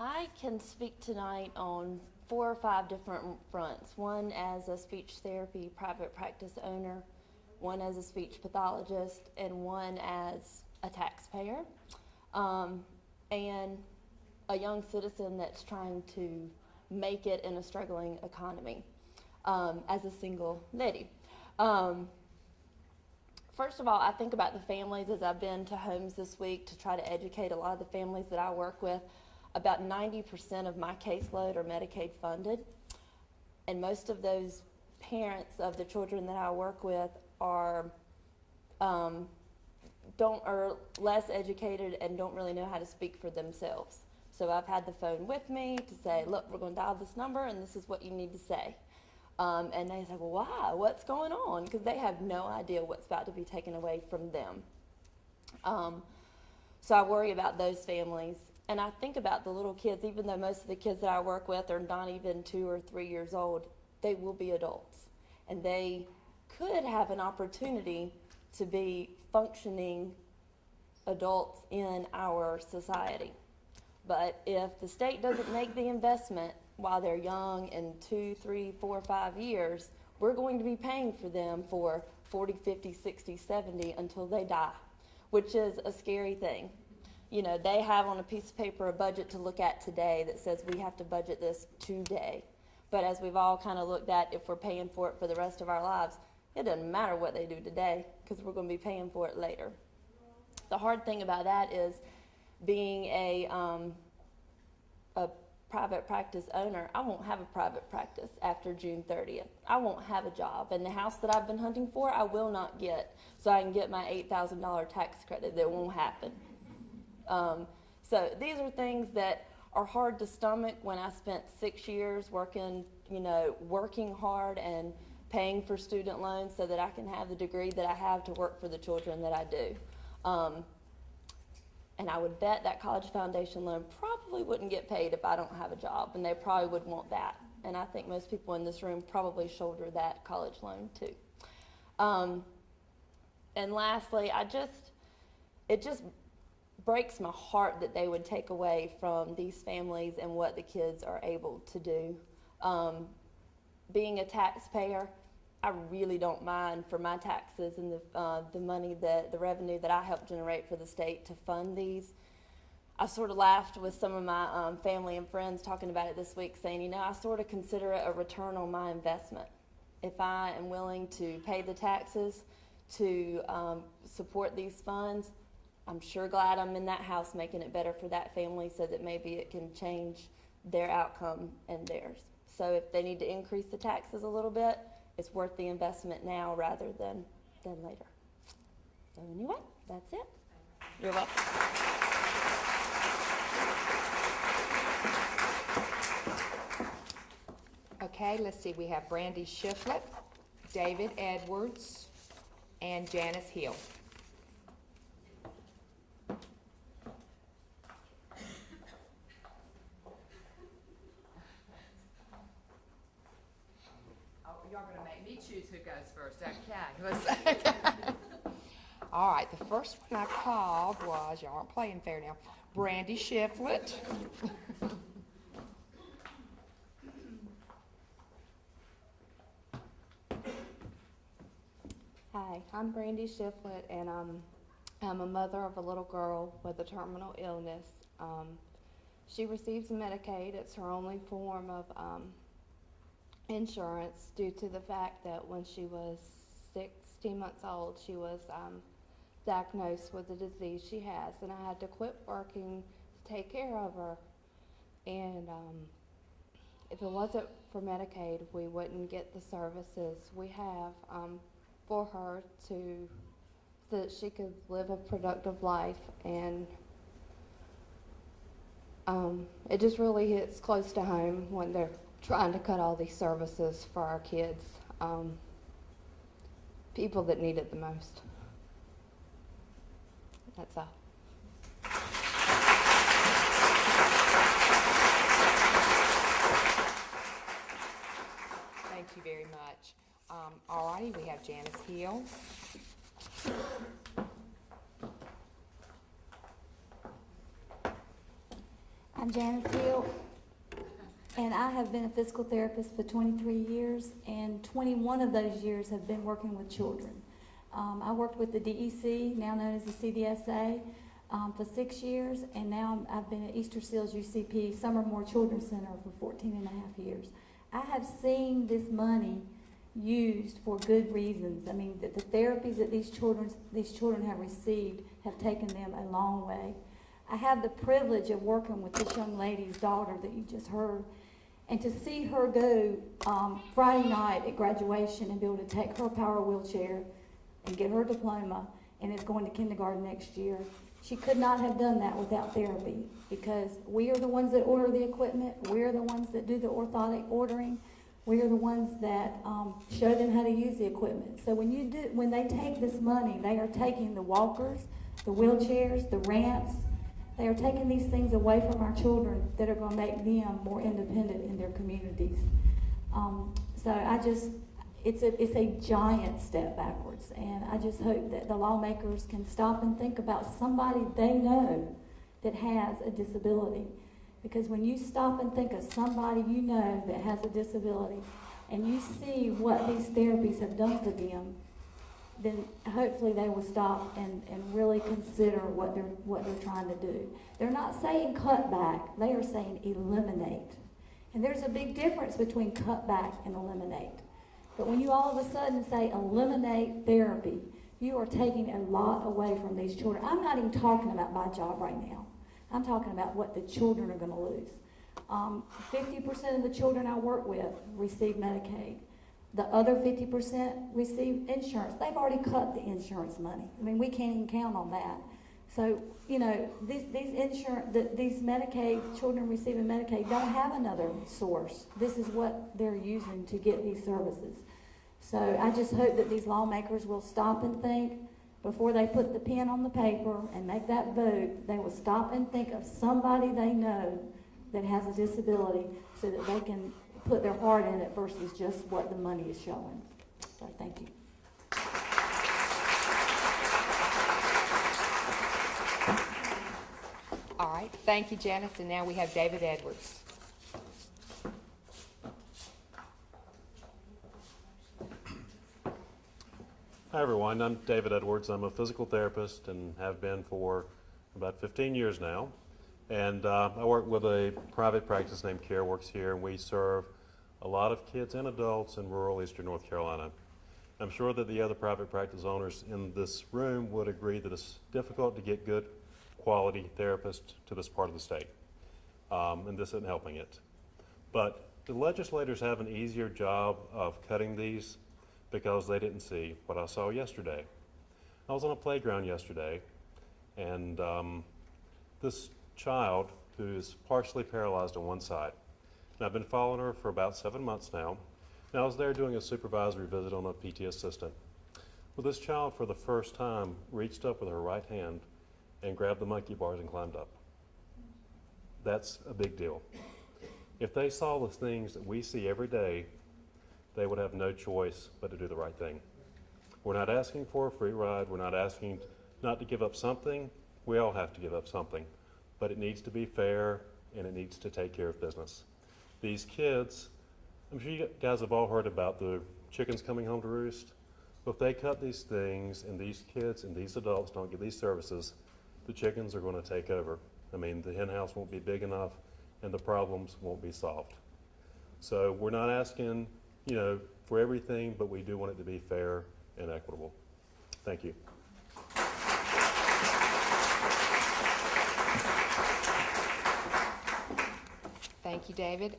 I can speak tonight on 4 or 5 different fronts. One as a speech therapy private practice owner, one as a speech pathologist, and one as a taxpayer, and a young citizen that's trying to make it in a struggling economy, as a single lady. First of all, I think about the families as I've been to homes this week to try to educate a lot of the families that I work with. About 90% of my caseload are Medicaid funded, and most of those parents of the children that I work with are less educated and don't really know how to speak for themselves. So I've had the phone with me to say, look, we're going to dial this number and this is what you need to say. And they say, well, why? What's going on? Because they have no idea what's about to be taken away from them. So I worry about those families. And I think about the little kids, even though most of the kids that I work with are not even 2 or 3 years old, they will be adults. And they could have an opportunity to be functioning adults in our society. But if the state doesn't make the investment while they're young in 2, 3, 4, 5 years, we're going to be paying for them for 40, 50, 60, 70 until they die, which is a scary thing. You know, they have on a piece of paper a budget to look at today that says we have to budget this today. But as we've all kind of looked at, if we're paying for it for the rest of our lives, it doesn't matter what they do today because we're going to be paying for it later. The hard thing about that is being a private practice owner, I won't have a private practice after June 30th. I won't have a job. And the house that I've been hunting for, I will not get. So I can get my $8,000 tax credit. That won't happen. So these are things that are hard to stomach when I spent 6 years working hard and paying for student loans so that I can have the degree that I have to work for the children that I do. And I would bet that college foundation loan probably wouldn't get paid if I don't have a job, and they probably would want that. And I think most people in this room probably shoulder that college loan too. And lastly, it just breaks my heart that they would take away from these families and what the kids are able to do. Being a taxpayer, I really don't mind for my taxes and the money, the revenue that I help generate for the state to fund these. I sort of laughed with some of my family and friends talking about it this week, saying, I sort of consider it a return on my investment. If I am willing to pay the taxes to support these funds, I'm sure glad I'm in that house making it better for that family so that maybe it can change their outcome and theirs. So if they need to increase the taxes a little bit, it's worth the investment now rather than later. So anyway, that's it. You're welcome. Okay, let's see. We have Brandy Shiflett, David Edwards, and Janice Hill. Y'all gonna make me choose who goes first, okay? All right, the first one I called was, y'all aren't playing fair now, Brandy Shiflett. Hi, I'm Brandy Shiflett, and I'm a mother of a little girl with a terminal illness. She receives Medicaid. It's her only form of insurance due to the fact that when she was 16 months old, she was diagnosed with the disease she has, and I had to quit working to take care of her. And if it wasn't for Medicaid, we wouldn't get the services we have for her so that she could live a productive life. And it just really hits close to home when they're trying to cut all these services for our kids, people that need it the most. That's all. Thank you very much. All righty, we have Janice Hill. I'm Janice Hill, and I have been a physical therapist for 23 years, and 21 of those years have been working with children. I worked with the DEC, now known as the CDSA, for 6 years, and now I've been at Easter Seals UCP Summermore Children's Center for 14 and a half years. I have seen this money used for good reasons. I mean, the therapies that these children have received have taken them a long way. I have the privilege of working with this young lady's daughter that you just heard, and to see her go Friday night at graduation and be able to take her power wheelchair and get her diploma and is going to kindergarten next year. She could not have done that without therapy, because we are the ones that order the equipment, we are the ones that do the orthotic ordering, we are the ones that show them how to use the equipment. So when they take this money, they are taking the walkers, the wheelchairs, the ramps. They are taking these things away from our children that are going to make them more independent in their communities. It's a giant step backwards, and I just hope that the lawmakers can stop and think about somebody they know that has a disability. Because when you stop and think of somebody you know that has a disability, and you see what these therapies have done for them, then hopefully they will stop and really consider what they're trying to do. They're not saying cut back, they are saying eliminate. And there's a big difference between cut back and eliminate. But when you all of a sudden say eliminate therapy, you are taking a lot away from these children. I'm not even talking about my job right now. I'm talking about what the children are going to lose. 50% of the children I work with receive Medicaid. The other 50% receive insurance. They've already cut the insurance money. I mean, we can't even count on that. So, you know, these Medicaid, children receiving Medicaid don't have another source. This is what they're using to get these services. So I just hope that these lawmakers will stop and think before they put the pen on the paper and make that vote. They will stop and think of somebody they know that has a disability so that they can put their heart in it versus just what the money is showing. So thank you. All right, thank you, Janice, and now we have David Edwards. Hi everyone, I'm David Edwards. I'm a physical therapist and have been for about 15 years now. And I work with a private practice named CareWorks here, and we serve a lot of kids and adults in rural eastern North Carolina. I'm sure that the other private practice owners in this room would agree that it's difficult to get good quality therapists to this part of the state, and this isn't helping it. But the legislators have an easier job of cutting these because they didn't see what I saw yesterday. I was on a playground yesterday, and this child who is partially paralyzed on one side, and I've been following her for about 7 months now, and I was there doing a supervisory visit on a PT assistant. Well, this child for the first time reached up with her right hand and grabbed the monkey bars and climbed up. That's a big deal. If they saw the things that we see every day, they would have no choice but to do the right thing. We're not asking for a free ride. We're not asking not to give up something. We all have to give up something. But it needs to be fair, and it needs to take care of business. These kids, I'm sure you guys have all heard about the chickens coming home to roost. But if they cut these things and these kids and these adults don't get these services, the chickens are going to take over. I mean, the hen house won't be big enough and the problems won't be solved. So we're not asking, for everything, but we do want it to be fair and equitable. Thank you. Thank you, David.